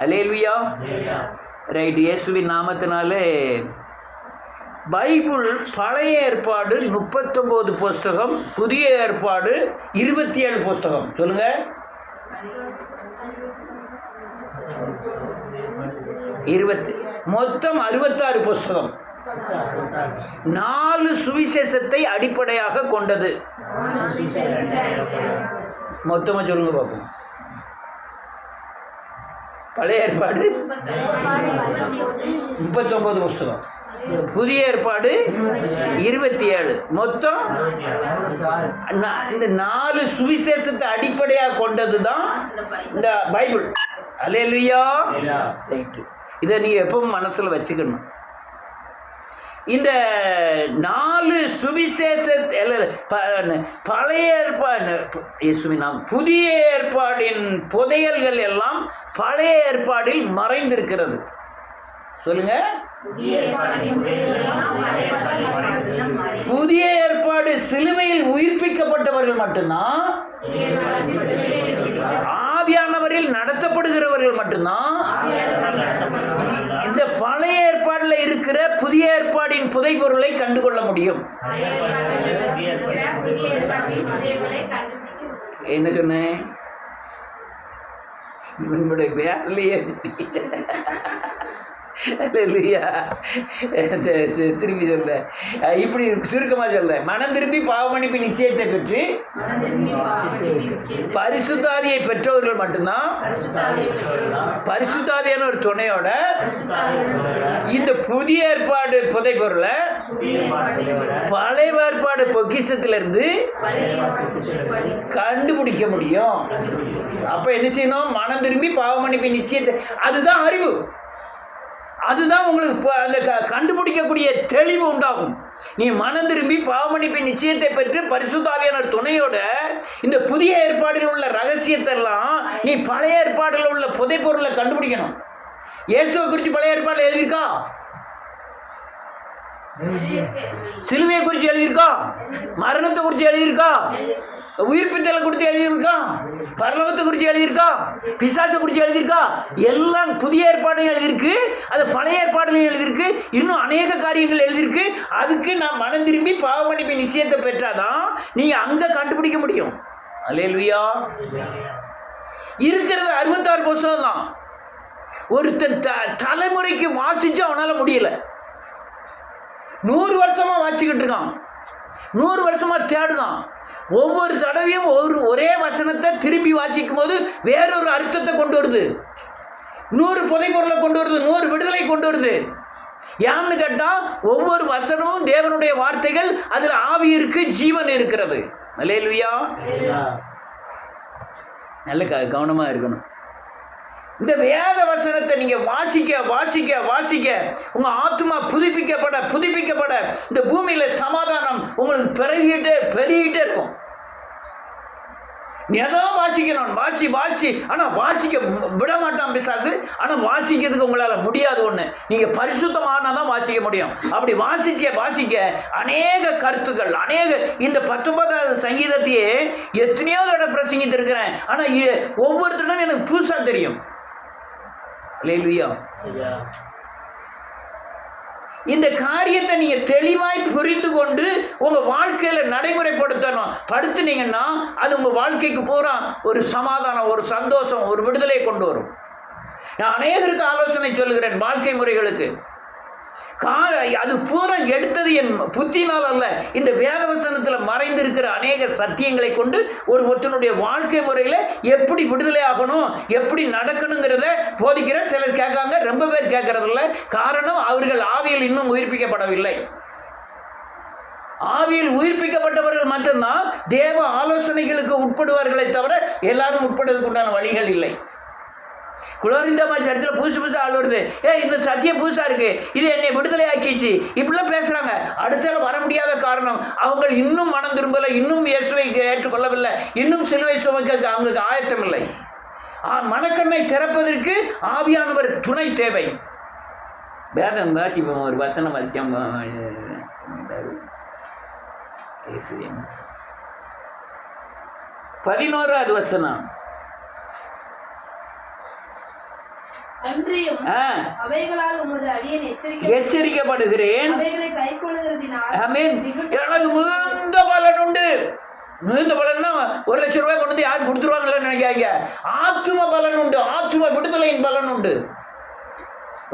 அல்லேலூயா. Right. இயேசுவின் நாமத்தினாலே Bible பழைய ஏற்பாடு 39 புஸ்தகம், புதிய ஏற்பாடு 27 புஸ்தகம். சொல்லுங்க. 20, மொத்தம் 66 புஸ்தகம். 4 சுவிசேஷத்தை அடிப்படையாக கொண்டது. மொத்தமா சொல்லுங்க பார்ப்போம். பழைய ஏற்பாடு 39 புஸ்தகம், புதிய ஏற்பாடு 27, மொத்தம் இந்த 4 சுவிசேஷத்தை அடிப்படையாக கொண்டது தான் இந்த பைபிள். அல்லேலூயா. இதை நீங்க எப்பவும் மனசுல வச்சுக்கணும். இந்த 4 சுவிசேஷ பழைய ஏற்பாடு, புதிய ஏற்பாடின் புதையல்கள் எல்லாம் பழைய ஏற்பாடில் மறைந்திருக்கிறது. சொல்லுங்க. புதிய ஏற்பாடு சிலுவையில் உயிர்ப்பிக்கப்பட்டவர்கள் மட்டும்தான், ஆவியானவரில் நடத்தப்படுகிறவர்கள் மட்டும்தான் இந்த பழைய ஏற்பாடுல இருக்கிற புதிய ஏற்பாடின் புதைபொருளை கண்டுகொள்ள முடியும். என்ன சொன்னேன்? இவனுடைய வேலையே திரும்பி சொல்ல, இப்படி சுருக்கமா சொல்ல, மனம் திரும்பி பாவமன்னிப்பு நிச்சயத்தை பெற்று பரிசுத்தாவியை பெற்றவர்கள் மட்டும்தான் பரிசுத்தாவியான ஒரு துணையோட இந்த புதிய ஏற்பாடு புதைபொருளை பழைய ஏற்பாடு பொக்கிஷத்திலிருந்து கண்டுபிடிக்க முடியும். அப்ப என்ன செய்யணும்? மனம் திரும்பி பாவமன்னிப்பு நிச்சயத்தை, அதுதான் அறிவு, அதுதான் உங்களுக்கு அந்த கண்டுபிடிக்கக்கூடிய தெளிவு உண்டாகும். நீ மனம் திரும்பி பாவமன்னிப்பு நிச்சயத்தை பெற்று பரிசுத்தாவியான துணையோட இந்த புதிய ஏற்பாடில் உள்ள ரகசியத்தை எல்லாம் நீ பழைய ஏற்பாடில் உள்ள புதைப்பொருளை கண்டுபிடிக்கணும். இயேசுவை குறித்து பழைய ஏற்பாடில் எழுதியிருக்கா? சிலுவையை குறித்து எழுதியிருக்கா? மரணத்தை குறித்து எழுதியிருக்கா? உயிர்ப்பித்தலை குறித்து எழுதியிருக்கா? பரலோகத்தை குறித்து எழுதியிருக்கா? பிசாசை குறித்து எழுதியிருக்கா? எல்லாம் புதிய ஏற்பாடுகள் எழுதியிருக்கு, அது பழைய ஏற்பாடுகள் எழுதியிருக்கு, இன்னும் அநேக காரியங்கள் எழுதியிருக்கு. அதுக்கு நான் மனம் திரும்பி பாவமன்னிப்பு நிச்சயத்தை பெற்றாதான் நீங்க அங்க கண்டுபிடிக்க முடியும். அல்லேலூயா. இருக்கிறது 66 புத்தகம் தான். ஒருத்தன் தலைமுறைக்கு வாசிச்சு அவனால முடியல. 100 வருஷமா வாசிக்கிட்டு இருக்கான், 100 வருஷமா தேடுதான். ஒவ்வொரு தடவையும் ஒரே வசனத்தை திரும்பி வாசிக்கும் போது வேறொரு அர்த்தத்தை கொண்டு வருது, 100 புதைபொருளை கொண்டு வருது, 100 விடுதலை கொண்டு வருது. ஏன்னு கேட்டா ஒவ்வொரு வசனமும் தேவனுடைய வார்த்தைகள், அதுல ஆவி இருக்கு, ஜீவன் இருக்கிறது. அல்லேலூயா. நல்ல கவனமா இருக்கணும். இந்த வேத வசனத்தை நீங்க வாசிக்க வாசிக்க வாசிக்க உங்க ஆத்மா புதுப்பிக்கப்பட இந்த பூமியில சமாதானம் உங்களுக்கு பெருகிட்டே இருக்கும். நீ எதாவது வாசிக்கணும், வாசி. ஆனா வாசிக்க விட மாட்டான் பிசாசு. ஆனா வாசிக்கிறதுக்கு உங்களால முடியாது. ஒண்ணு, நீங்க பரிசுத்தமானதான் வாசிக்க முடியும். அப்படி வாசிக்க அநேக கருத்துக்கள், இந்த 19வது சங்கீதத்தையே எத்தனையோ தடவை பிரசங்கித்திருக்கிறேன். ஆனா ஒவ்வொருத்தரும் எனக்கு புதுசா தெரியும். அல்லேலூயா. இந்த காரியத்தை நீங்க தெளிவாய் புரிந்து கொண்டு உங்க வாழ்க்கையில நடைமுறைப்படுத்தீங்கன்னா அது உங்க வாழ்க்கைக்கு பூரா ஒரு சமாதானம், ஒரு சந்தோஷம், ஒரு விடுதலை கொண்டு வரும். நான் அநேகருக்கு ஆலோசனை சொல்லுகிறேன் வாழ்க்கை முறைகளுக்கு. அது பூரா எடுத்தது என் புத்தினால் அல்ல, இந்த வேதவசனத்தில் மறைந்திருக்கிற அநேக சத்தியங்களை கொண்டு ஒரு ஒருத்தனுடைய வாழ்க்கை முறையில் எப்படி விடுதலை ஆகணும், எப்படி நடக்கணுங்கிறத போதிக்கிற சிலர் கேட்காங்க, ரொம்ப பேர் கேட்கறதில்ல. காரணம், அவர்கள் ஆவியில் இன்னும் உயிர்ப்பிக்கப்படவில்லை. ஆவியில் உயிர்ப்பிக்கப்பட்டவர்கள் மட்டும்தான் தேவ ஆலோசனைகளுக்கு உட்படுவார்களை தவிர எல்லாரும் உட்படுவதற்கு உண்டான வழிகள் இல்லை. குளோரிந்தமா சர்ச்சில் புதுசு ஆள் வருது, இந்த சத்தியம் புதுசா இருக்கு, இது என்னை விடுதலை ஆக்கிச்சு, இப்படிலாம் பேசுறாங்க. அடுத்தால வர முடியாத காரணம், அவங்க இன்னும் மனம் திரும்பல, இன்னும் இயேசுவை ஏற்றுக்கொள்ளவில்லை, இன்னும் சிலுவை சுமக்க அவங்களுக்கு ஆயத்தம் இல்லை. மனக்கண்ணை திறப்பதற்கு ஆவியானவர் துணை தேவை. வேதம் வாசிப்போம், ஒரு வசனம் வாசிக்காம 11வது வசனம். அன்றியும் அவைகளால் உமது அடியேன் எச்சரிக்கப்படுகிறேன். அவைகளை கைக்கொள்ளுகிறதினால் ஆமென். எனக்கு மிகுந்த பலன் உண்டு. மிகுந்த பலன்னா 1,00,000 ரூபாய் கொண்டு வந்து யாரும் கொடுத்துருவாங்கன்னு நினைக்காங்க. ஆத்தும பலன் உண்டு, ஆத்தும விடுதலையின் பலன் உண்டு.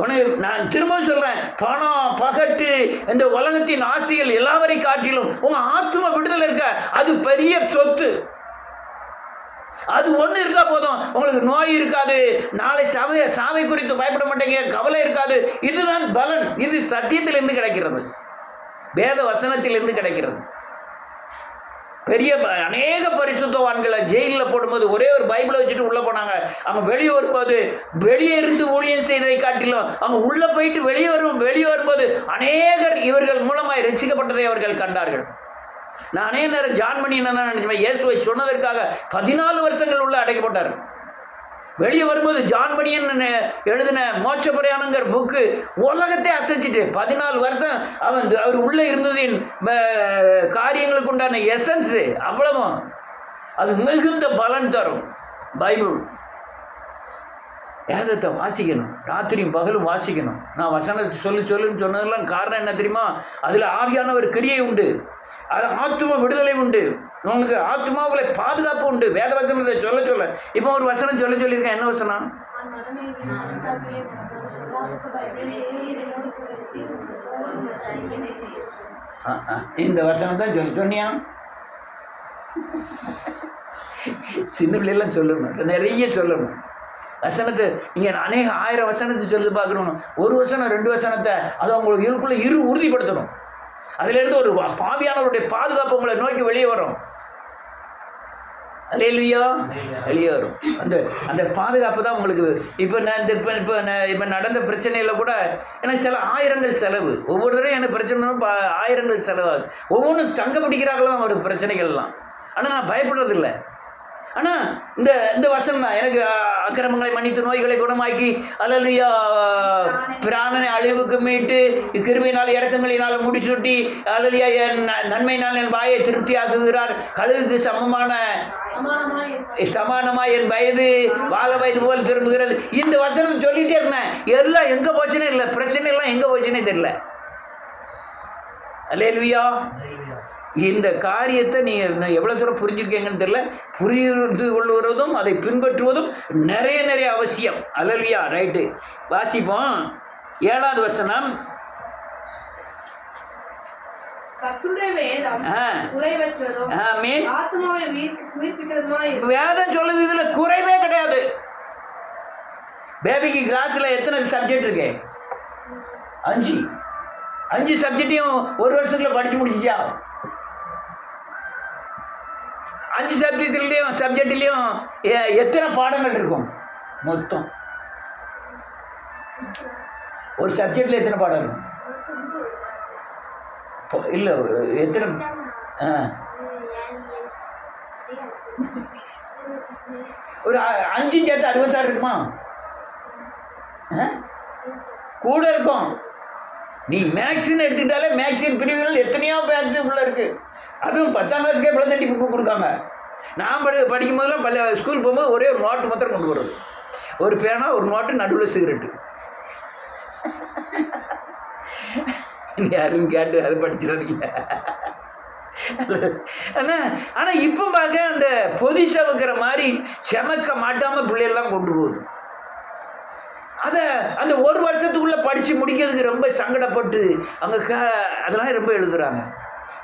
உனக்கு நான் திரும்ப சொல்றேன், பணம் பகட்டு இந்த உலகத்தின் ஆசைகள் எல்லாவரை காட்டிலும் உங்க ஆத்தும விடுதலை இருக்க, அது பெரிய சொத்து. அது ஒண்ணு இருக்கா போதும், உங்களுக்கு நோய் இருக்காது, நாளை சாவை குறித்து பயப்பட மாட்டீங்க, கவலை இருக்காது. இதுதான் பலன். இது சத்தியத்திலிருந்து கிடைக்கிறது, வேத வசனத்திலிருந்து கிடைக்கிறது. பெரிய அநேக பரிசுத்தவான்களை ஜெயிலில் போடும்போது ஒரே ஒரு பைபிளை வச்சுட்டு உள்ளே போனாங்க. அவங்க வெளியே வரும்போது வெளியே இருந்து ஊழியம் செய்ததை காட்டிலும் அவங்க உள்ளே போயிட்டு வெளியே வரும்போது அநேகர் இவர்கள் மூலமாய் ரட்சிக்கப்பட்டதை அவர்கள் கண்டார்கள். நான் அநேக நேரம் ஜான்மணி என்ன நினைச்சேன், இயேசுவை சொன்னதற்காக 14 வருஷங்கள் உள்ள அடைக்கப்பட்டார். வெளியே வரும்போது ஜான்மணியன் எழுதின மோட்ச பிரயாணங்கிற புக்கு உலகத்தை அசைச்சிட்டு 14 வருஷம் அவர் உள்ளே இருந்ததின் காரியங்களுக்கு உண்டான எசன்ஸு அவ்வளவும். அது மிகுந்த பலன் தரும். பைபிள் வேதத்தை வாசிக்கணும், ராத்திரியும் பகலும் வாசிக்கணும். நான் வசனத்தை சொல்லுன்னு சொன்னதெல்லாம் காரணம் என்ன தெரியுமா? அதில் ஆவியானவர் கிரியை உண்டு, அதில் ஆத்தும விடுதலை உண்டு, உங்களுக்கு ஆத்மாவுல பாதுகாப்பு உண்டு. வேத வசனத்தை சொல்ல இப்போ ஒரு வசனம் சொல்லியிருக்கேன். என்ன வசனம்? இந்த வசனம் தான் சொன்னியா? சின்ன பிள்ளைலாம் சொல்லணும், நிறைய சொல்லணும் வசனத்தை. நீங்கள் அநேக 1000 வசனத்தை சொல்லி பார்க்கணும். ஒரு வசனம் 2 வசனத்தை அது உங்களுக்கு இதுக்குள்ளே உறுதிப்படுத்தணும். அதிலிருந்து ஒரு பாவியானவருடைய பாதுகாப்பு உங்களை நோக்கி வெளியே வரும். அல்லேலூயா, வெளியே வரும். அந்த பாதுகாப்பு தான் உங்களுக்கு. இப்போ நடந்த பிரச்சனையில் கூட எனக்கு சில ஆயிரங்கள் செலவு. ஒவ்வொரு தடவை எனக்கு பிரச்சனை ஆயிரங்கள் செலவாகுது. ஒவ்வொன்றும் சங்க பிடிக்கிறாங்களோ அவருக்கு பிரச்சனைகள்லாம். ஆனால் நான் பயப்படுறதில்லை. ஆனால் இந்த வசனம் தான் எனக்கு அக்கிரமங்களை மன்னித்து நோய்களை குணமாக்கி அல்லேலூயா பிராணனை அழிவுக்கு மீட்டு கிருபையினால் இரக்கங்களினால் முடிசூட்டி அல்லேலூயா என் நன்மையினால் என் வாயை திருப்தியாக்குகிறார். கழுகுக்கு சமானமாய் என் வயது வாழ வயது போல் திரும்புகிறது. இந்த வசனம் சொல்லிகிட்டே இருந்தேன். எல்லாம் எங்கே போச்சுன்னே இல்லை, பிரச்சனை எல்லாம் எங்கே போச்சுன்னே தெரியல. அல்லேலூயா. இந்த காரியத்தை நீங்கள் எவ்வளோ தூரம் புரிஞ்சுருக்கீங்கன்னு தெரியல. புரிந்து கொள்வதும் அதை பின்பற்றுவதும் நிறைய அவசியம். அல்லேலூயா. ரைட்டு, வாசிப்போம். 7வது வசனம். வேதம் சொல்லுது இதுல குறைவே கிடையாது. பேபிக்கு கிளாஸ்ல எத்தனை சப்ஜெக்ட் இருக்கு? 5 சப்ஜெக்டையும் ஒரு வருஷத்துல படிச்சு முடிச்சிச்சா? 5 சப்ஜெக்ட்லேயும் எத்தனை பாடங்கள் இருக்கும் மொத்தம்? ஒரு சப்ஜெக்டில் எத்தனை பாடம் இருக்கும்? இல்லை, எத்தனை? ஒரு 5 சேர்த்து 66 இருக்குமா? கூட இருக்கும். நீ மேக்ஸின்னு எடுத்துக்கிட்டாலே மேக்ஸின் பிரிவுகள் எத்தனையோ மேக்ஸின் இருக்கு. அதுவும் 10ஆம் கிளாஸுக்கே பிள்ளைத்தண்டி புக்கு கொடுக்காங்க. நான் படிக்கும் போதெல்லாம் ஸ்கூல் போகும்போது ஒரே ஒரு நோட்டு மாத்திரம் கொண்டு வர்றது. ஒரு பேனா, ஒரு நோட்டு, நடுவில் சிகரெட்டு. யாரும் கேட்டு அதை படிச்சிடாதீங்க. ஆனால் இப்போ பார்க்க அந்த பொதி சமைக்கிற மாதிரி செமக்க மாட்டாமல் பிள்ளையெல்லாம் கொண்டு போகுது. அதை அந்த ஒரு வருஷத்துக்குள்ளே படித்து முடிக்கிறதுக்கு ரொம்ப சங்கடப்பட்டு அங்கே அதெல்லாம் ரொம்ப எழுதுகிறாங்க.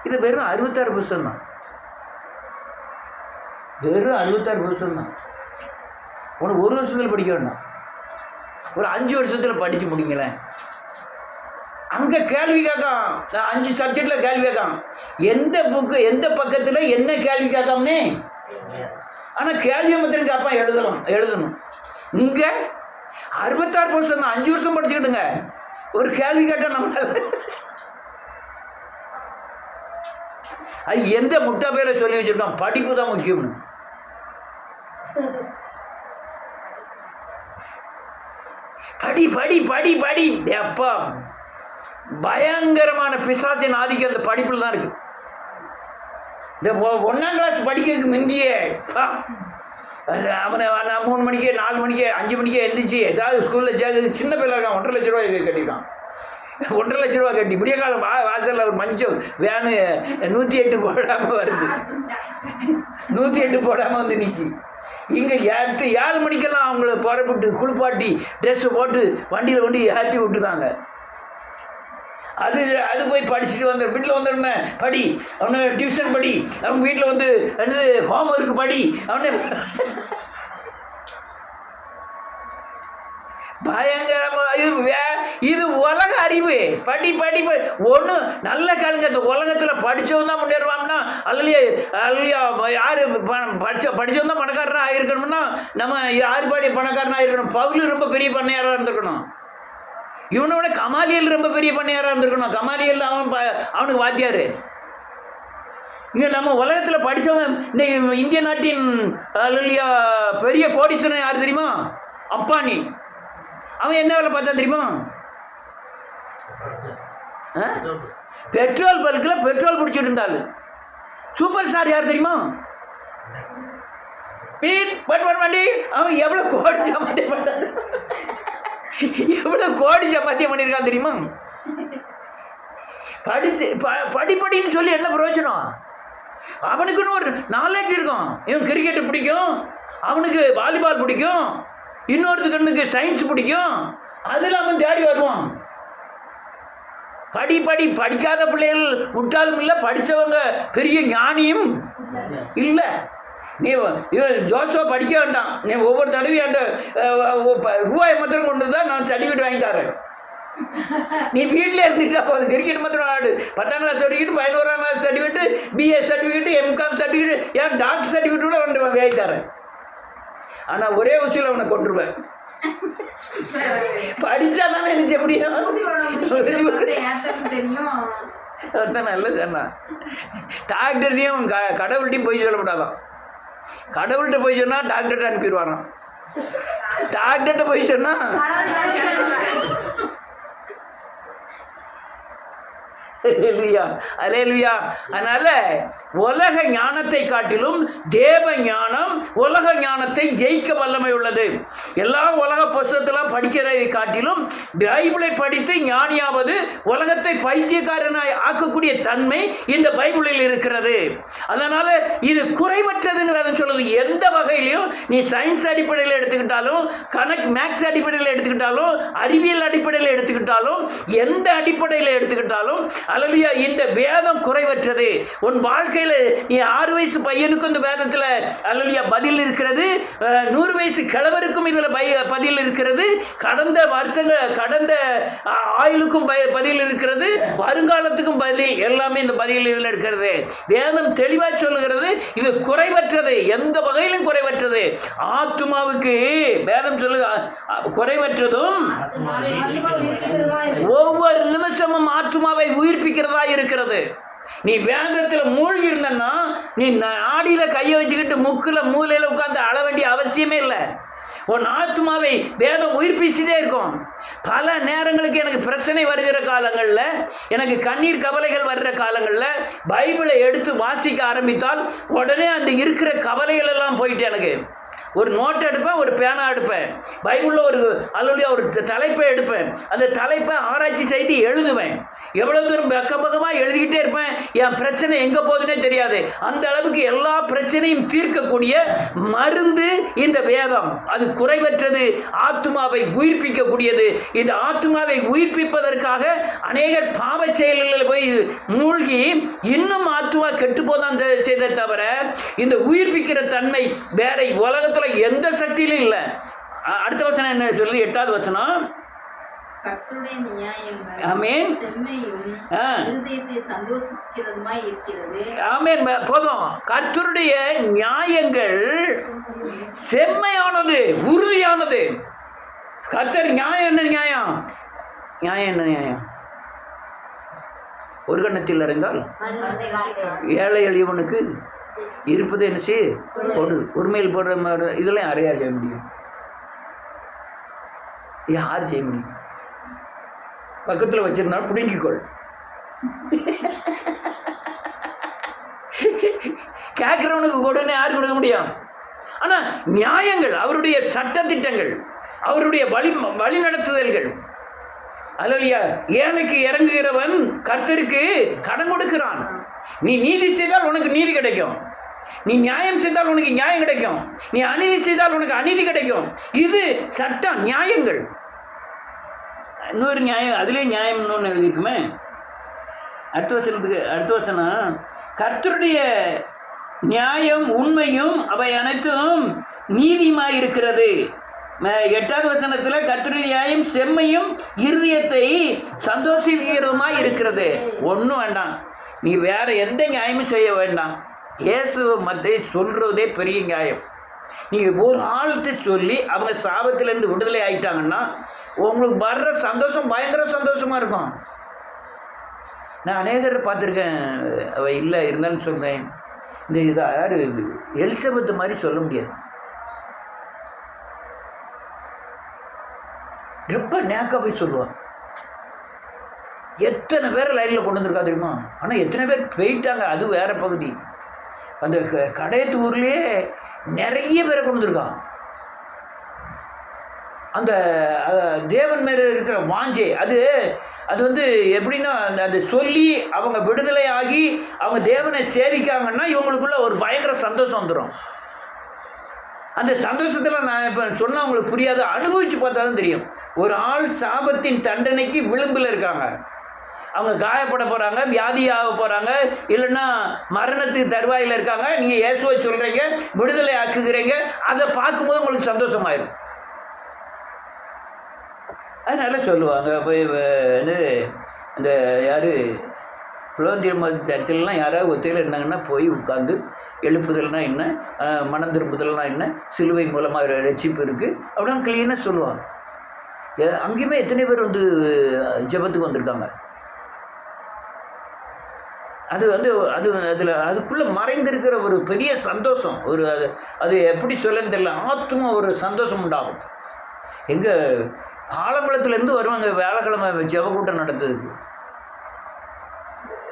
இது வெறும் 66% தான். வெறும் 66% தான். உனக்கு ஒரு வருஷத்தில் படிக்க வேண்டாம், ஒரு 5 வருஷத்தில் படித்து முடிங்களேன். அங்கே கேள்வி கேட்காம். 5 சப்ஜெக்டில் கேள்வி கேட்காம். எந்த புக்கு எந்த பக்கத்தில் என்ன கேள்வி கேட்காமனே. ஆனால் கேள்வி மாத்திரம் கேட்பான், எழுதணும். இங்கே 66% தான். 5 வருஷம் படிச்சுக்கிட்டுங்க ஒரு கேள்வி கேட்டால் நம்ம அது எந்த முட்டா பேரை சொல்லி வச்சிருக்கான்? படிப்பு தான் முக்கியம். படி படி படி படி. அப்பா, பயங்கரமான பிசாசின் ஆதிக்கம் அந்த படிப்பில் தான் இருக்கு. இந்த 1ஆம் கிளாஸ் படிக்கிறதுக்கு முந்தியே அவனை நான் 3 மணிக்கு 4 மணிக்கு 5 மணிக்கு எந்திரிச்சு ஏதாவது ஸ்கூலில் சேர்க்க சின்ன பிள்ளை இருக்கான் 1,50,000 ரூபாய் கட்டிட்டான் 1,50,000 ரூபா கட்டி விடிய காலம் வாசலில் ஒரு மஞ்சள் வேனு 108 போடாமல் வருது 108 போடாமல் வந்து நிற்கி இங்கே 7 மணிக்கெல்லாம் அவங்கள புறப்பட்டு குளிப்பாட்டி ட்ரெஸ்ஸு போட்டு வண்டியில் கொண்டு ஏற்றி விட்டுதாங்க. அது அது போய் படிச்சுட்டு வந்த வீட்டில் வந்துடுமே படி அவனை டியூஷன் படி அவன் வீட்டில் வந்து ஹோம் ஒர்க்கு படி அவனே பயங்கரமாக இது உலக அறிவு. படி படி ஒன்று நல்ல காலங்க. இந்த உலகத்தில் படித்தவன் தான் முன்னேறுவான்னா அல்லையா யார் படித்தவன் தான் பணக்காரனாக ஆகிருக்கணும்னா நம்ம யார் பாடி பணக்காரனாக இருக்கணும். பவுல் ரொம்ப பெரிய பண்ணையாராக இருந்திருக்கணும். இவனோட கமாலியல் ரொம்ப பெரிய பண்ணையாராக இருந்திருக்கணும். கமாலியல் அவனுக்கு வாத்தியார். இங்கே நம்ம உலகத்தில் படித்தவன் இந்த இந்திய நாட்டின் அல்லையா பெரிய கோடீஸ்வரன் யார் தெரியுமா? அம்பானி. அவன் என்ன வேலை பார்த்தா தெரியுமா? பெட்ரோல் பல்கில் பெட்ரோல் பிடிச்சிட்டு இருந்தாள். சூப்பர் ஸ்டார் யார் தெரியுமா? வண்டி. அவன் எவ்வளோ கோடி சம்பாத்தியம் பண்ணான், எவ்வளோ கோடி சம்பாத்தியம் பண்ணியிருக்கான் தெரியுமா? படின்னு சொல்லி என்ன பிரயோஜனம்? அவனுக்குன்னு ஒரு நாலேஜ் இருக்கும். இவன் கிரிக்கெட்டு பிடிக்கும், அவனுக்கு வாலிபால் பிடிக்கும், இன்னொருத்தருக்கு சயின்ஸ் பிடிக்கும். அதில் அவன் தேடி வருவான். படிக்காத பிள்ளைகள் முட்டாளும் இல்லை, படித்தவங்க பெரிய ஞானியும் இல்லை. நீ ஜோஷுவா படிக்க வேண்டாம். நீ ஒவ்வொரு தடவையும் அந்த ரூபாய் மாத்திரம் கொண்டு தான் நான் சர்டிஃபிகேட் வாங்கி தரேன். நீ வீட்டில் இருந்துட்டா போதும். கிரிக்கெட் மாத்திரம் ஆடு. 10ஆம் கிளாஸ் சர்டிஃபிகேட், 11ஆம் class certificate, BA certificate, MCom certificate, ஏன் டாக்டர் சர்டிஃபிகேட் கூட வந்து வாங்கி தரேன். ஆனால் ஒரே ஊசியில் அவனை கொண்டுருவேன். படித்தா தானே என்ன செய்ய முடியும்? ஒருத்தன் நல்ல சொன்னா டாக்டர்டையும் கடவுள்கிட்டையும் போய் சொல்லப்படாதான். கடவுள்கிட்ட போய் சொன்னால் டாக்டர்கிட்ட அனுப்பிடுவாராம். டாக்டர்கிட்ட போய் சொன்னால் அதனால உலக ஞானத்தை காட்டிலும் தேவ ஞானம் உலக ஞானத்தை ஜெயிக்க வல்லமை உள்ளது. எல்லா உலக புத்தகத்தெல்லாம் படிக்கிறதை காட்டிலும் பைபிளை படித்து ஞானியாவது உலகத்தை பைத்தியக்காரனாய் ஆக்கக்கூடிய தன்மை இந்த பைபிளில் இருக்கிறது. அதனால இது குறைவற்றதுன்னு வேற சொல்லுது. எந்த வகையிலையும் நீ சயின்ஸ் அடிப்படையில் எடுத்துக்கிட்டாலும், மேக்ஸ் அடிப்படையில் எடுத்துக்கிட்டாலும், அறிவியல் அடிப்படையில் எடுத்துக்கிட்டாலும், எந்த அடிப்படையில் எடுத்துக்கிட்டாலும் அல்லேலூயா இந்த வேதம் குறைவற்றது. உன் வாழ்க்கையில் நீ 6 வயசு பையனுக்கும் இந்த வேதத்தில் அல்லேலூயா பதில் இருக்கிறது. 100 வயசு கிழவருக்கும் இதில் பதில் இருக்கிறது. கடந்த வருஷங்கள் கடந்த ஆயுளுக்கும் பதில் இருக்கிறது. வருங்காலத்துக்கும் பதில் எல்லாமே இந்த பதிலில் இருக்கிறது. வேதம் தெளிவாக சொல்லுகிறது இது குறைவற்றது, எந்த வகையிலும் குறைவற்றது. ஆத்துமாவுக்கு வேதம் சொல்லுங்க குறைவற்றதும் ஒவ்வொரு நிமிஷமும் ஆத்துமாவை உயிர்ப்பிக்கிறதா இருக்கிறது. நீ வேதத்தில் மூழ்கி இருந்தன்னா நீ நாடியில் கையை வச்சுக்கிட்டு முக்கில் மூலையில் உட்காந்து அழ வேண்டிய அவசியமே இல்லை. உன் ஆத்மாவை வேதம் உயிர்ப்பிச்சுட்டே இருக்கும். பல நேரங்களுக்கு எனக்கு பிரச்சனை வருகிற காலங்களில், எனக்கு கண்ணீர் கவலைகள் வர்ற காலங்களில் பைபிளை எடுத்து வாசிக்க ஆரம்பித்தால் உடனே அந்த இருக்கிற கவலைகள் எல்லாம் போயிட்டு எனக்கு ஒரு நோட் எடுப்பேன், ஒரு பேனா எடுப்பேன், பைபிளில் ஒரு தலைப்பை எடுப்பேன், அந்த தலைப்பை ஆராய்ச்சி செய்து எழுதுவேன். எவ்வளோ தூரம் பக்கமாக எழுதிக்கிட்டே இருப்பேன். என் பிரச்சனை எங்கே போகுதுன்னே தெரியாது. அந்த அளவுக்கு எல்லா பிரச்சனையும் தீர்க்கக்கூடிய மருந்து இந்த வேதம். அது குறைவற்றது, ஆத்துமாவை உயிர்ப்பிக்கக்கூடியது. இந்த ஆத்துமாவை உயிர்ப்பிப்பதற்காக அநேகர் பாவ செயல்களில் போய் மூழ்கி இன்னும் ஆத்துமா கெட்டு போதான் செய்த தவிர இந்த உயிர்ப்பிக்கிற தன்மை வேற உலகத்தில் எந்த சக்தியிலும் இல்லை. அடுத்த வசனம் என்ன சொல்லுது? 8வது வசனம். ஆமென். ஆமென். போதும். கர்த்தருடைய நியாயங்கள் செம்மையானது, உறுதியானது. கர்த்தர் நியாயம் என்ன நியாயம்? நியாயம் என்ன நியாயம்? ஒரு கண்ணத்தில் அறிந்தால் ஏழை எளியவனுக்கு இருப்பது என்ன செய்ய கொடு. உரிமையில் போடுற மாதிரி இதெல்லாம் யாரையா செய்ய முடியும்? யார் செய்ய முடியும்? பக்கத்தில் வச்சிருந்தாலும் பிடுங்கிக்கொள். கேட்குறவனுக்கு கொடுன்னு யார் கொடுக்க முடியும்? ஆனால் நியாயங்கள், அவருடைய சட்டத்திட்டங்கள், அவருடைய வழி நடத்துதல்கள். அல்லேலூயா. ஏழைக்கு இறங்குகிறவன் கர்த்தருக்கு கடன் கொடுக்கிறான். நீ நீதி செய்தால் உனக்கு நீதி கிடைக்கும், நீ நியாயம் செய்தால் உனக்கு நியாயம் கிடைக்கும், நீ அநீதி செய்தால் உனக்கு அநீதி கிடைக்கும். இது சட்டம், நியாயங்கள். இன்னொரு நியாயம், அதுலேயும் நியாயம் இன்னொன்று எழுதியிருக்குமே. அடுத்த வசனம், கர்த்தருடைய நியாயம் உண்மையும் அவை அனைத்தும் நீதியுமாய் இருக்கிறது. 8வது வசனத்தில் கர்த்தருடைய நியாயம் செம்மையும் இருதயத்தை சந்தோஷிக்கிறதுமாய் இருக்கிறது. ஒன்றும் வேண்டாம், நீ வேற எந்த நியாயமும் செய்ய வேண்டாம். இயேசு மத்திய சொல்கிறதே பெரிய நியாயம். நீங்கள் ஒரு ஆள்கிட்ட சொல்லி அவங்க சாபத்திலேருந்து விடுதலை ஆகிட்டாங்கன்னா உங்களுக்கு வர்ற சந்தோஷம் பயங்கர சந்தோஷமாக இருக்கும். நான் அநேகரை பார்த்துருக்கேன், அவ இல்லை இருந்தாலும் சொல்கிறேன், இந்த இதை யார் எலிசபெத் மாதிரி சொல்ல முடியாது. ரொம்ப நேக்காக போய் சொல்லுவான். எத்தனை பேர் லைனில் கொண்டு வந்திருக்கா தெரியுமா? ஆனால் எத்தனை பேர் போயிட்டாங்க, அது வேற பகுதி. அந்த கடையத்து ஊர்லேயே நிறைய பேரை கொண்டு வந்திருக்கான். அந்த தேவன் மேலே இருக்கிற வாஞ்சை, அது வந்து எப்படின்னா, அது சொல்லி அவங்க விடுதலை ஆகி அவங்க தேவனை சேவிக்காங்கன்னா இவங்களுக்குள்ள ஒரு பயங்கர சந்தோஷம் வந்துடும். அந்த சந்தோஷத்தில் நான் இப்போ சொன்னால் அவங்களுக்கு புரியாது, அனுபவித்து பார்த்தா தான் தெரியும். ஒரு ஆள் சாபத்தின் தண்டனைக்கு விளிம்பில் இருக்காங்க, அவங்க காயப்பட போகிறாங்க, வியாதியாக போகிறாங்க, இல்லைன்னா மரணத்துக்கு தருவாயில் இருக்காங்க. நீங்கள் இயேசுவை சொல்கிறீங்க, விடுதலை ஆக்குகிறீங்க, அதை பார்க்கும்போது உங்களுக்கு சந்தோஷமாயிடும். அதனால சொல்லுவாங்க போய் வந்து இந்த யார் புலோந்தியர் சர்ச்சிலலாம் யாராவது ஒத்தையில் இருந்தாங்கன்னா போய் உட்காந்து எழுப்புதல்னா என்ன, மனம் திரும்புதல்னா என்ன, சிலுவை மூலமாக ரட்சிப்பு இருக்குது அப்படின்னு கிளீனாக சொல்லுவாங்க. அங்கேயுமே எத்தனை பேர் வந்து ஜெபத்துக்கு வந்திருக்காங்க. அது வந்து அதில் அதுக்குள்ளே மறைந்திருக்கிற ஒரு பெரிய சந்தோஷம், ஒரு அது எப்படி சொல்லன்னு தெரியல, ஆத்மா ஒரு சந்தோஷம் உண்டாகும். எங்கள் ஆலங்குளத்துலேருந்து வருவாங்க வியாழக்கிழமை ஜெப கூட்டம் நடத்துறதுக்கு.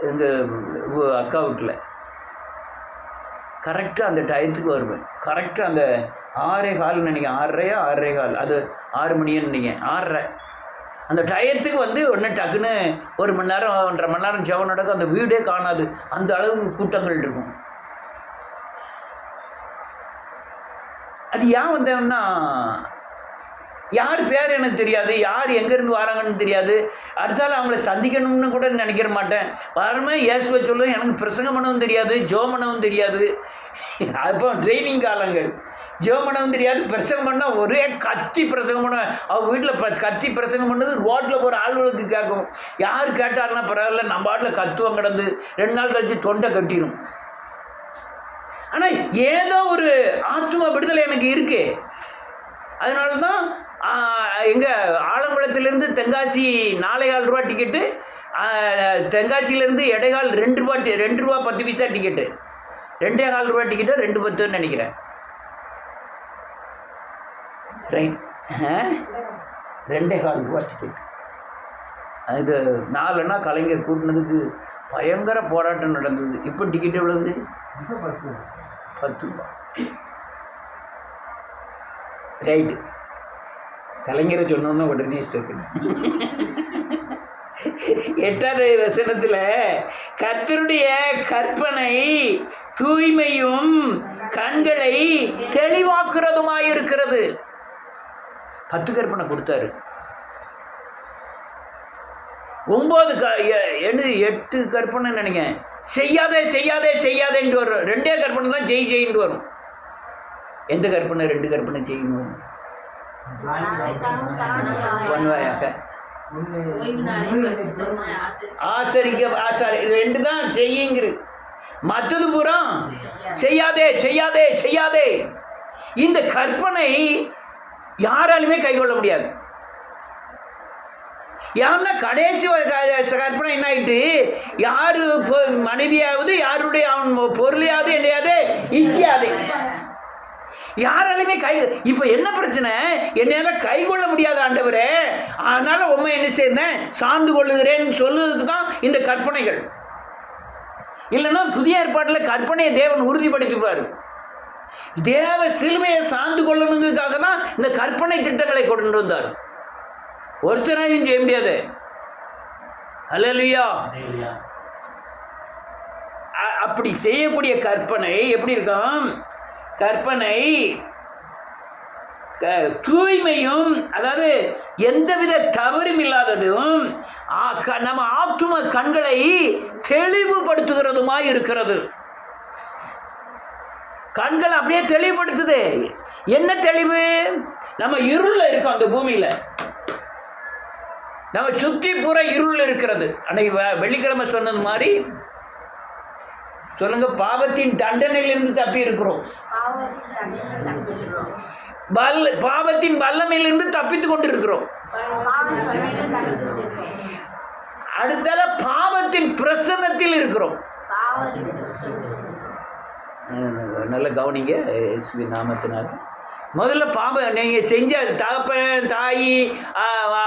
எங்கள் அக்கா வீட்டில் கரெக்டாக அந்த டயத்துக்கு வருவேன். கரெக்டாக அந்த 6:15 நினைக்கிறேன், 6:30 அது 6 மணின்னு நினைக்கிறேன், 6:30 அந்த டயத்துக்கு வந்து உடனே டக்குன்னு 1 மணி நேரம் 1.5 மணி நேரம் ஜெபம் நடக்கும். அந்த வீடே காணாது, அந்த அளவுக்கு கூட்டங்கள் இருக்கும். அது ஏன் வந்தோம்னா, யார் பேர் எனக்கு தெரியாது, யார் எங்கேருந்து வராங்கன்னு தெரியாது, அடுத்தால அவங்கள சந்திக்கணும்னு கூட நினைக்கிற மாட்டேன். வரமே இயேசுவை சொல்லுவேன், எனக்கு பிரசங்கம் பண்ணவும் தெரியாது, ஜெபம் பண்ணவும் தெரியாது. அப்போ ட்ரைனிங் காலங்கள், ஜெபம் பண்ணவும் தெரியாது, பிரசங்கம் பண்ணால் ஒரே கத்தி பிரசங்கம் பண்ணுவேன். அவங்க வீட்டில் கத்தி பிரசங்கம் பண்ணது ரோட்டில் போகிற ஆளுகளுக்கு கேட்கும். யார் கேட்டாருன்னா பரவாயில்ல, நம்ம பாட்டில் கத்துவம் கிடந்து 2 நாள் கழிச்சு தொண்டை கட்டிடும். ஆனால் ஏதோ ஒரு ஆத்ம விடுதலை எனக்கு இருக்கு. அதனால தான் எங்கள் ஆலங்குளத்திலேருந்து தென்காசி 4.25 ரூபா டிக்கெட்டு, தென்காசியிலேருந்து எடைகால் 2 ரூபா 10 பைசா டிக்கெட்டு, 2.25 ரூபா டிக்கெட்டு 2.10 நினைக்கிறேன். ரைட், 2.25 ரூபா டிக்கெட். அது 4 கலைஞர் கூட்டினதுக்கு பயங்கர போராட்டம் நடந்தது. இப்போ டிக்கெட் எவ்வளவு? 10 ரூபா. ரைட்டு, கலைஞரை சொன்னோன்னா உடனே இஷ்டம். 8வது வசனத்தில் கர்த்தருடைய கற்பனை தூய்மையும் கண்களை தெளிவாக்குறதுமாயிருக்கிறது. 10 கற்பனை கொடுத்தாரு. 8 கற்பனை நினைக்கிறேன். செய்யாதே செய்யாதே செய்யாதேன்ட்டு வரும். 2 கற்பனை தான் செய்யின்னு வரும். எந்த கற்பனை? 2 கற்பனை செய்யணும். பண்ணுவாயாக ஆசரிக்க 2 தான் செய்யுங்கிறது. மற்றது பூரா செய்யாதே செய்யாதே செய்யாதே. இந்த கற்பனை யாராலுமே கைக்கொள்ள முடியாது. ஏன்னா கடைசி கற்பனை என்ன ஆயிட்டு, யாரு மனைவியாவது யாருடைய அவன் பொருளையாவது என்னையாவது ஈஸியாது, யாராலுமே இப்போ என்ன பிரச்சனை, என்னால் கை கொள்ள முடியாத ஆண்டவரே, அதனால உண்மை என்ன செய்யறேன், சார்ந்து கொள்ளுகிறேன்னு சொல்லுறதுக்கு தான் இந்த கற்பனைகள். இல்லைன்னா புதிய ஏற்பாட்டில் கற்பனையை தேவன் உறுதிப்படுத்திப்பார். தேவ சிலுவையை சார்ந்து கொள்ளணுங்கிறதுக்காக தான் இந்த கற்பனை திட்டங்களை கொண்டு வந்தார். ஒருத்தரையும் செய்ய முடியாது. அல்லேலூயா. அப்படி செய்யக்கூடிய கற்பனை எப்படி இருக்கும்? கற்பனை தூய்மையும், அதாவது எந்தவித தவறும் இல்லாததும், நம்ம ஆத்தும கண்களை தெளிவுபடுத்துகிறதுமாய் இருக்கிறது. கண்கள் அப்படியே தெளிவுபடுத்துது. என்ன தெளிவு? நம்ம இருள்ல இருக்கோம். அந்த பூமியில நம்ம சுற்றி பூரா இருள் இருக்கிறது. அன்னைக்கு வெள்ளிக்கிழமை சொன்னது மாதிரி சொல்லுங்க, பாவத்தின் தண்டனையிலிருந்து தப்பி இருக்கிறோம். பாவத்தின் வல்லமையிலிருந்து தப்பித்து கொண்டு இருக்கிறோம். அடுத்தால பாவத்தின் பிரசன்னத்தில் இருக்கிறோம். நல்ல கவனிங்க நாமத்தினால. முதல்ல பாவம் நீங்கள் செஞ்ச தகப்பன் தாய்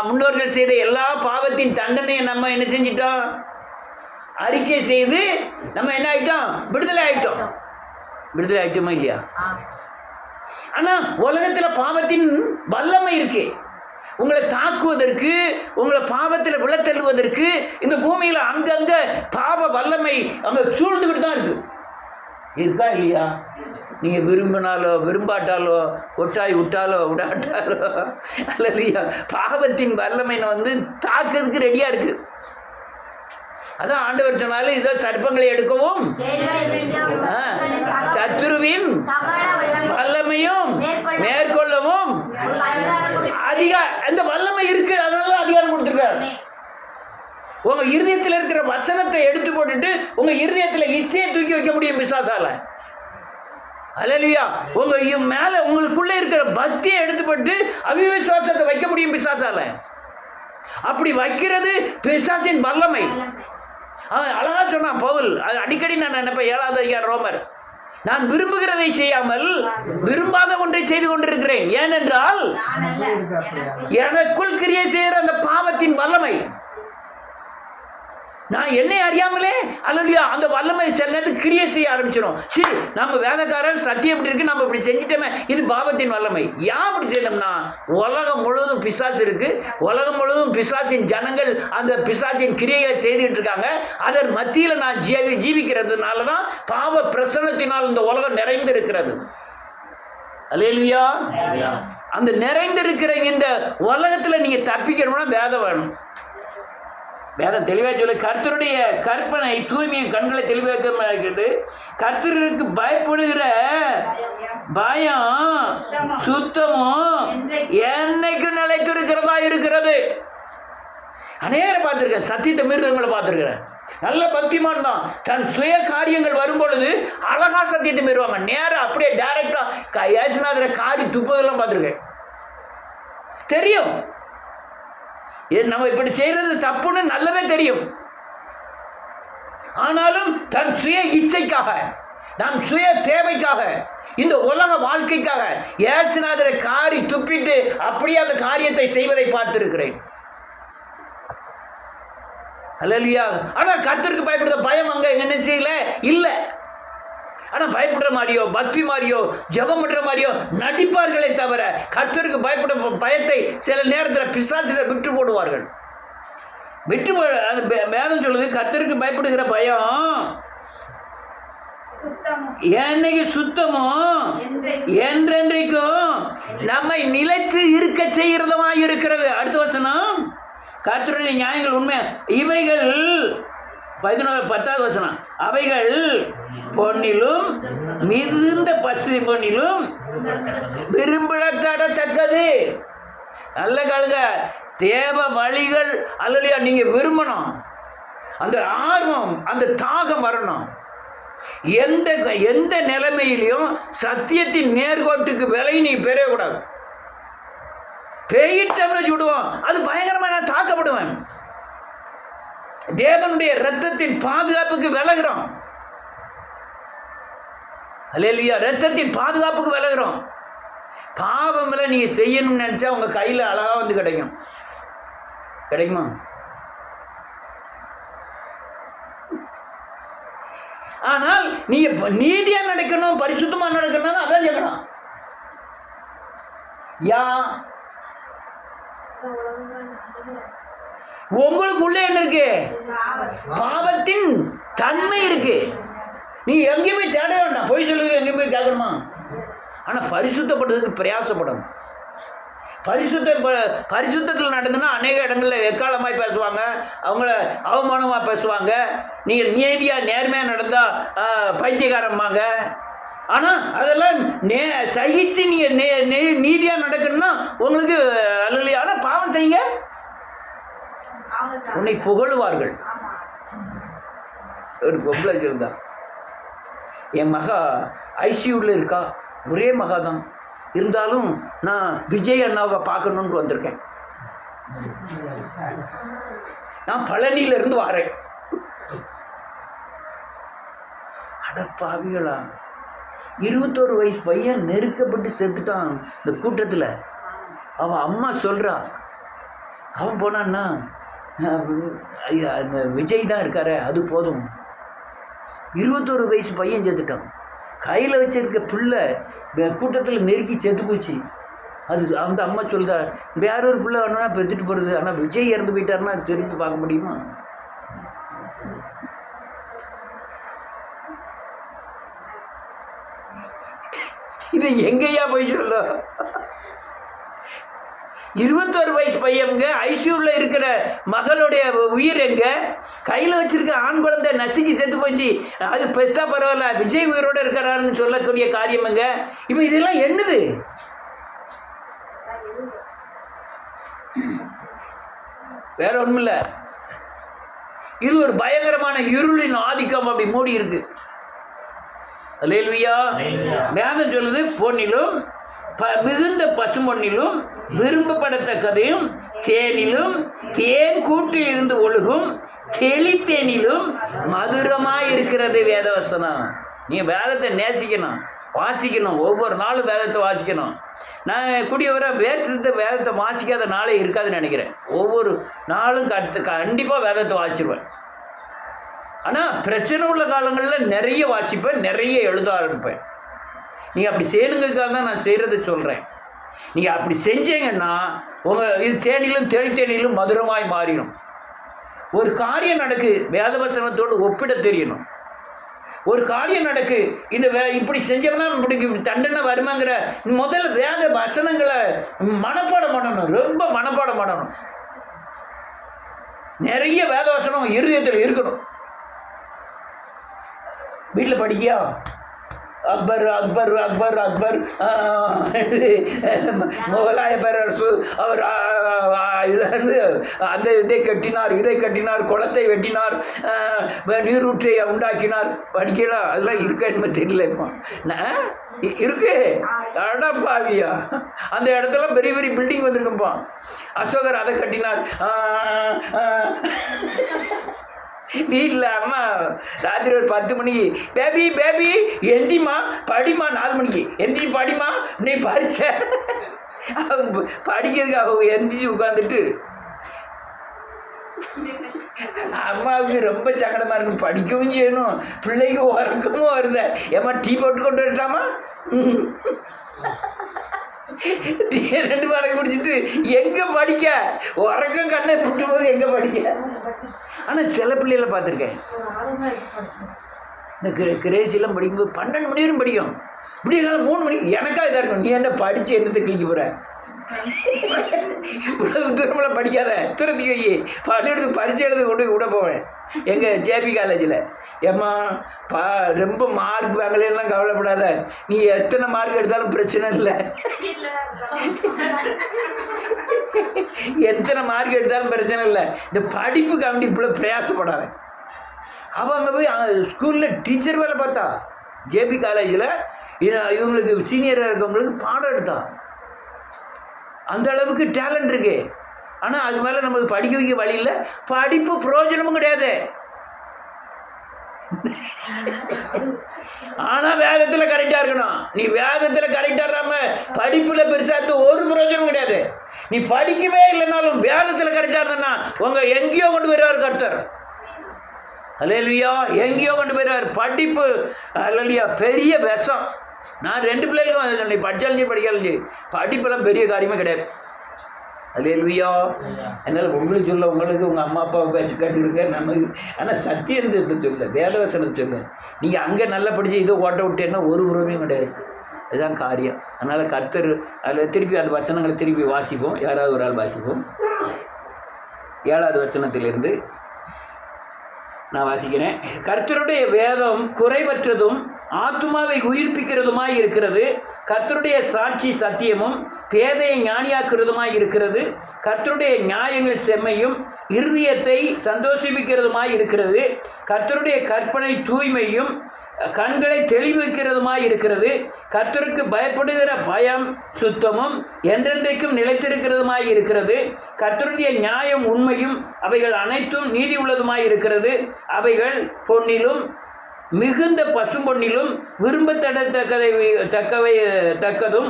முன்னோர்கள் செய்த எல்லா பாவத்தின் தண்டனையை நம்ம என்ன செஞ்சிட்டோம்? அறிக்கை செய்து நம்ம என்ன ஆயிட்டோம்? விடுதலை ஆயிட்டோம். விடுதலை ஆயிட்டோமா இல்லையா? ஆனால் உலகத்தில் பாவத்தின் வல்லமை இருக்கு. உங்களை தாக்குவதற்கு, உங்களை பாவத்தில் விழத்தள்ளுவதற்கு இந்த பூமியில் அங்கங்கே பாவ வல்லமை அங்கே சூழ்ந்துக்கிட்டு தான் இருக்கு. இருக்கா இல்லையா? நீங்கள் விரும்பினாலோ விரும்பாட்டாலோ, ஒட்டாய் விட்டாலோ விடாட்டாலோ, அல்லையா, பாவத்தின் வல்லமை தாக்குறதுக்கு ரெடியாக இருக்கு. அதான் ஆண்டவர் சொன்னாலும் இதோ சர்ப்பங்களை எடுக்கவும் சத்துருவின் வல்லமையும் மேற்கொள்ளவும் அந்த வல்லமை இருக்கு. அதனால அதிகாரம் கொடுத்துருக்காரு. உங்க இருதயத்தில் இருக்கிற வசனத்தை எடுத்து போட்டுட்டு உங்க இருதயத்தில் இச்சையை தூக்கி வைக்க முடியும் பிசாசால. அல்லேலூயா. உங்க மேல உங்களுக்குள்ள இருக்கிற பக்தியை எடுத்து போட்டு அவிசுவாசத்தை வைக்க முடியும் பிசாசால. அப்படி வைக்கிறது பிசாசின் வல்லமை. அழகா சொன்னான் பவுல். அது அடிக்கடி நான் நினைப்பேன். 7வது அதிகாரம் ரோமர். நான் விரும்புகிறதை செய்யாமல் விரும்பாத ஒன்றை செய்து கொண்டிருக்கிறேன். ஏனென்றால் எனக்குள் கிரியை செய்கிற அந்த பாவத்தின் வல்லமை, நான் என்னை அறியாமலே அல்லையா அந்த வல்லமை சில நேரத்துக்கு கிரியை செய்ய ஆரம்பிச்சிடும். சரி, நம்ம வேதக்காரன் சத்தியம் எப்படி இருக்கு, நம்ம இப்படி செஞ்சிட்டோமே, இது பாவத்தின் வல்லமை. ஏன் அப்படி செய்யணும்னா உலகம் முழுவதும் பிசாசு இருக்கு. உலகம் முழுவதும் பிசாசின் ஜனங்கள் அந்த பிசாசின் கிரியைகளை செய்துகிட்டு இருக்காங்க. அதன் மத்தியில் நான் ஜீவிக்கிறதுனால தான் பாவ பிரசன்னத்தினால் இந்த உலகம் நிறைந்து இருக்கிறது. அல்லேலூயா. அந்த நிறைந்திருக்கிற இந்த உலகத்தில் நீங்க தப்பிக்கணும்னா வேதம் வேணும். வேதம் தெளிவாக சொல்லி கர்த்தருடைய கற்பனை தூய்மையும் கண்களை தெளிவாக இருக்குது. கர்த்தருக்கு பயப்படுகிற பயம் சுத்தமும் என்னைக்கும் நிலைத்திருக்கிறதா இருக்கிறது. அநேகரை பார்த்துருக்கேன், சத்தியத்தை மீறுறவங்களை பார்த்துருக்கிறேன். நல்ல பக்திமான் தான். தன் சுய காரியங்கள் வரும்பொழுது அழகா சத்தியத்தை மீறுவாங்க. நேரம் அப்படியே டைரக்டா ஏசுநாதரை காரி துப்புவதெல்லாம் பார்த்துருக்கேன். தெரியும் நம்ம இப்படி செய்யறது தப்புன்னு நல்லாவே தெரியும். ஆனாலும் தன் சுய இச்சைக்காக, நம் சுய தேவைக்காக, இந்த உலக வாழ்க்கைக்காக ஏசுநாதரை காரி துப்பிட்டு அப்படியே அந்த காரியத்தை செய்வதை பார்த்திருக்கிறேன். அல்லேலூயா. ஆனா கர்த்தருக்கு பயப்படுற பயம் அங்க என்ன செய்யல இல்லை. ஆனால் பயப்படுற மாதிரியோ பக்தி மாதிரியோ ஜெபம் பண்ணுற மாதிரியோ நடிப்பார்களே தவிர கர்த்தருக்கு பயப்பட பயத்தை சில நேரத்தில் பிசாசில் விட்டு போடுவார்கள். விட்டு அது வேதம் சொல்லுது, கர்த்தருக்கு பயப்படுகிற பயம் என்னைக்கு சுத்தமோ என்றென்றைக்கும் நம்மை நிலைத்து இருக்க செய்கிறதுமா இருக்கிறது. அடுத்த வசனம், கர்த்தருடைய நியாயங்கள் உண்மை. இவைகள் 10வது வசனம், அவைகள் பொன்னிலும் மிகுந்த பசுமை பொன்னிலும் விரும்பத்தக்கது. நல்ல கழுக தேவ வழிகள் அல்லையா நீங்க விரும்பணும். அந்த ஆர்வம் அந்த தாகம் வரணும். எந்த நிலைமையிலையும் சத்தியத்தின் நேர்கோட்டுக்கு விலை நீ பெறக்கூடாது. பெய்யிட்டோம்னு சுடுவோம், அது பயங்கரமான தாக்கப்படுவேன். தேவனுடைய இரத்தத்தின் பாதுகாப்புக்கு விலகிறோம். அல்லேலூயா. இரத்தத்தின் பாதுகாப்புக்கு விலகிறோம். பாவமில்லை நீங்க செய்யணும்னு நினைச்சா உங்க கையில அழகா கிடைக்கும். கிடைக்குமா? ஆனால் நீ நீதியா நடக்கணும், பரிசுத்தமா நடக்கணும், அதான் கேட்கணும். யா உங்களுக்குள்ள என்ன இருக்கு? பாவத்தின் தன்மை இருக்கு. நீ எங்கேயுமே தேட வேண்டாம், பொய் சொல்லுங்க, எங்கேயுமே கேட்கணுமா? ஆனா பரிசுத்தப்படுறதுக்கு பிரயாசப்படணும். பரிசுத்தத்தில் நடந்துன்னா அநேக இடங்களில் எக்காலமாய் பேசுவாங்க, அவங்கள அவமானமாக பேசுவாங்க. நீங்கள் நீதியாக நேர்மையாக நடந்தால் பைத்தியக்காரம்பாங்க. ஆனால் அதெல்லாம் சகிச்சு நீங்கள் நீதியாக நடக்கணும்னா உங்களுக்கு அல்ல. ஆனால் பாவம் செய்ய உன்னை புகழுவார்கள். ஒரு பொம்பளை இருந்தா, என் மகா ஐசியூவில் இருக்கா, ஒரே மகா தான், இருந்தாலும் நான் விஜய் அண்ணாவை பார்க்கணுன்ட்டு வந்திருக்கேன். நான் பழனியிலிருந்து வரேன். அடப்பாவிகளா, 21 வயசு பையன் நெருக்கப்பட்டு செத்துட்டான் இந்த கூட்டத்தில். அவன் அம்மா சொல்கிறா, அவன் போனான்னா விஜய் தான் இருக்காரு, அது போதும். 21 வயசு பையன் செத்துட்டான். கையில் வச்சிருக்க பிள்ளை கூட்டத்தில் நெருக்கி செத்து போச்சு. அது அந்த அம்மா சொல்லுதா, வேற ஒரு பிள்ளை வேணும்னா பெற்றுட்டு போகிறது, ஆனால் விஜய் இறந்து போயிட்டாருன்னா திருப்பி பார்க்க முடியுமா? இது எங்கேயா போய் சொல்ல? 21 வயசு பையங்க ஐசியூவில் இருக்கிற மகளுடைய உயிர் எங்க? கையில் வச்சிருக்க ஆண் குழந்தை நசுக்கி செத்து போச்சு, அது பெற்றா பரவாயில்ல, விஜய் உயிரோடு இருக்கிறாருன்னு சொல்லக்கூடிய காரியம் எங்க? இப்போ இதெல்லாம் என்னது? வேற ஒன்றும் இல்லை, இது ஒரு பயங்கரமான இருளின் ஆதிக்கம் அப்படி மூடி இருக்கு. அல்லேலூயா. வேதம் சொல்லுது, பொன்னிலும் மிகுந்த பசுமொன்னிலும் விரும்பப்படத்தக்கதையும் தேனிலும் தேன் கூட்டில் இருந்து ஒழுகும் தெளித்தேனிலும் மதுரமாய் இருக்கிறது வேதவசனம். நீ வேதத்தை நேசிக்கணும், வாசிக்கணும், ஒவ்வொரு நாளும் வேதத்தை வாசிக்கணும். நான் கூடியவரை வேதத்தை வாசிக்காத நாளே இருக்காதுன்னு நினைக்கிறேன். ஒவ்வொரு நாளும் கண்டிப்பாக வேதத்தை வாசிடுவேன். ஆனால் பிரச்சனை உள்ள காலங்களில் நிறைய வாசிப்பேன், நிறைய எழுத ஆரம்பிப்பேன். நீங்கள் அப்படி செய்யணுங்கிறதுக்காக தான் நான் செய்கிறத சொல்கிறேன். நீங்கள் அப்படி செஞ்சீங்கன்னா உங்கள் இது தேனிலும் தெளித்தேனிலும் மதுரமாய் மாறிடும். ஒரு காரியம் நடக்கு, வேதவசனத்தோடு ஒப்பிட தெரியணும். ஒரு காரியம் நடக்கு, இந்த இப்படி செஞ்சோம்னா இப்படி தண்டனை வருமாங்கிற முதல்ல வேத வசனங்களை மனப்பாடம் பண்ணணும், ரொம்ப மனப்பாடம் பண்ணணும். நிறைய வேத வசனம் இருதயத்தில் இருக்கணும். வீட்டில் படிக்கியா? அக்பர் அக்பர் அக்பர் அக்பர் முகலாய பேரரசு, அவர் அந்த இதை கட்டினார், இதை கட்டினார், குளத்தை வெட்டினார், நீரூற்றை உண்டாக்கினார். படிக்கலாம், அதெல்லாம் இருக்க என்ன தெரியல. இப்போ இருக்கு. அடப்பாவியா, அந்த இடத்துல பெரிய பெரிய பில்டிங் வந்திருக்குப்பா. அசோகர் அதை கட்டினார். வீட்டில் அம்மா ராத்திரி ஒரு 10 மணிக்கு, பேபி பேபி எந்திமா படிமா, 4 மணிக்கு எந்தி படிமா, நீ படிச்ச அவங்க படிக்கிறதுக்கு அவங்க எந்திரிச்சு உட்காந்துட்டு, அம்மாவுக்கு ரொம்ப சங்கடமாக இருக்கும். படிக்கவும் செய்யணும், பிள்ளைக்கு உறக்கமும் வருத. ஏம்மா டீ போட்டு கொண்டு வரட்டாமா? 2 மடங்கு குடிச்சிட்டு எங்கே படிக்க? உறக்கம் கண்ணை புட்டும் போது எங்கே படிக்க? ஆனால் சில பிள்ளைகளை பார்த்துருக்கேன், இந்த கிரேசிலாம் படிக்கும்போது 12 மணி வரைக்கும் படிக்கும். இப்படி இருந்தாலும் 3 மணிக்கு எனக்காக இதாக இருக்கும். நீ என்ன படித்து என்னத்தை கிளிக்க போகிற? இவ்வளவு தூரமெல்லாம் படிக்காத, துரத்தி வை. பள்ளிக்கூடத்துக்கு பரிச்சை எழுத கொண்டு விட போவேன் எங்கள் ஜேபி காலேஜில். ஏம்மா ரொம்ப மார்க் வாங்கலாம் கவலைப்படாத, நீ எத்தனை மார்க் எடுத்தாலும் பிரச்சனை இல்லை, எத்தனை மார்க் எடுத்தாலும் பிரச்சனை இல்லை, இந்த படிப்புக்கு அவன் இவ்வளோ பிரயாசப்படாத. அவள் அங்கே போய் ஸ்கூலில் டீச்சர் வேலை பார்த்தா, ஜேபி காலேஜில் இவங்களுக்கு சீனியராக இருக்கவங்களுக்கு பாடம் எடுத்தா. அந்த அளவுக்கு டேலண்ட் இருக்கு. ஆனால் அது மேலே நம்மளுக்கு படிக்க வைக்க வழி இல்லை, படிப்பு பிரயோஜனமும் கிடையாது. ஆனால் வேதத்தில் கரெக்டாக இருக்கணும். நீ வேதத்தில் கரெக்டாக இல்லாமல் படிப்பில் பெருசாக இருந்து ஒரு பிரயோஜனம் கிடையாது. நீ படிக்கவே இல்லைனாலும் வேதத்தில் கரெக்டாக இருந்தனா உங்கள் எங்கேயோ கொண்டு வருவார் கர்த்தர். அல்லேலூயா. எங்கேயோ கொண்டு போயிடுவார். படிப்பு அல்லேலூயா பெரிய விஷம். நான் 2 பிள்ளைகளுக்கும் அதை சொன்னேன், படித்தாலும் படிக்காலும் படிப்பெல்லாம் பெரிய காரியமே கிடையாது. அல்லேலூயா. அதனால் உங்களுக்கு சொல்ல, உங்களுக்கு உங்கள் அம்மா அப்பாவை பேச்சு கேட்டுருக்க நமக்கு, ஆனால் சத்தியத்தை சொல்ல, வேதவசனத்தை சொல்ல. நீங்கள் அங்கே நல்லா படித்து இதை ஓட்ட விட்டேன்னா ஒரு உறவையும் கிடையாது. அதுதான் காரியம். அதனால் கர்த்தர் அதில் திருப்பி அந்த வசனங்களை திருப்பி வாசிப்போம். யாராவது ஒரு ஆள் வாசிப்போம். 7வது வசனத்திலிருந்து நான் வாசிக்கிறேன். கர்த்தருடைய வேதம் குறைவற்றதும் ஆத்துமாவை உயிர்ப்பிக்கிறதுமாய் இருக்கிறது. கர்த்தருடைய சாட்சி சத்தியமும் பேதையை ஞானியாக்குறதுமாய் இருக்கிறது. கர்த்தருடைய நியாயங்கள் செம்மையும் இருதயத்தை சந்தோஷிப்பிக்கிறதுமாய் இருக்கிறது. கர்த்தருடைய கற்பனை தூய்மையும் கண்களை தெளிவிக்கிறதுமாய் இருக்கிறது. கர்த்தருக்கு பயப்படுகிற பயம் சுத்தமும் என்றென்றைக்கும் நிலைத்திருக்கிறதுமாய் இருக்கிறது. கர்த்தருடைய நியாயம் உண்மையும் அவைகள் அனைத்தும் நீதி உள்ளதுமாய் இருக்கிறது. அவைகள் பொன்னிலும் மிகுந்த பசும்பொன்னிலும் விரும்பத்தக்கதும்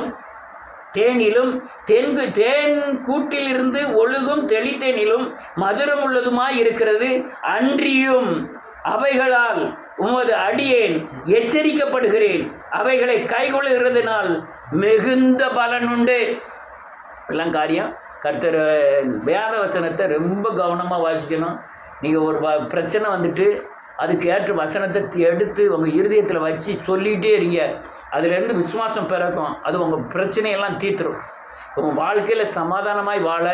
தேனிலும் தேன் கூட்டிலிருந்து ஒழுகும் தெளித்தேனிலும் மதுரம் உள்ளதுமாய் இருக்கிறது. அன்றியும் அவைகளால் உமது அடியேன் எச்சரிக்கப்படுகிறேன். அவைகளை கைகொள்ளுகிறதுனால் மிகுந்த பலனுண்டு. எல்லாம் காரியம். கர்த்தர் வேத வசனத்தை ரொம்ப கவனமாக வாசிக்கணும். நீங்கள் ஒரு பிரச்சனை வந்துட்டு அதுக்கு ஏற்ற வசனத்தை எடுத்து உங்கள் இருதயத்தில் வச்சு சொல்லிகிட்டே இருங்க. அதுலேருந்து விசுவாசம் பிறக்கும். அது உங்கள் பிரச்சனையெல்லாம் தீர்த்துரும். உங்கள் வாழ்க்கையில் சமாதானமாய் வாழ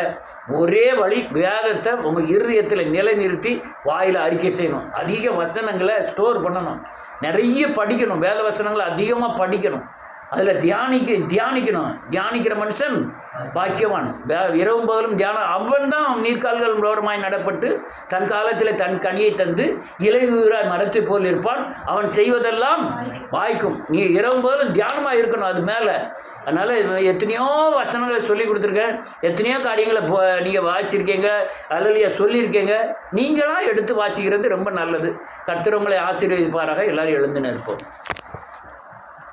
ஒரே வழி வேதத்தை உங்கள் இருதயத்தில் நிலைநிறுத்தி வாயில் அறிக்கை செய்யணும். அதிக வசனங்களை ஸ்டோர் பண்ணணும். நிறைய படிக்கணும். வேத வசனங்களை அதிகமாக படிக்கணும். அதில் தியானிக்கணும். தியானிக்கிற மனுஷன் பாக்கியவான். இரவும் பகலும் தியானம். அவன் தான் நீர்க்கால்கள் ஓரமாய் நடப்பட்டு தன் காலத்தில் தன் கனியை தந்து இலையுறாய் மரத்தை போல் இருப்பான். அவன் செய்வதெல்லாம் வாய்க்கும். நீ இரவும் பகலும் தியானமாக இருக்கணும் அது மேலே. அதனால் எத்தனையோ வசனங்களை சொல்லி கொடுத்துருக்கேன். எத்தனையோ காரியங்களை நீங்கள் வாசிச்சிருக்கீங்க, அல்லையா சொல்லியிருக்கீங்க. நீங்களாக எடுத்து வாசிக்கிறது ரொம்ப நல்லது. கர்த்தர் உங்களை ஆசீர்வதிப்பாராக. எல்லோரும் எழுந்து நிற்போம்.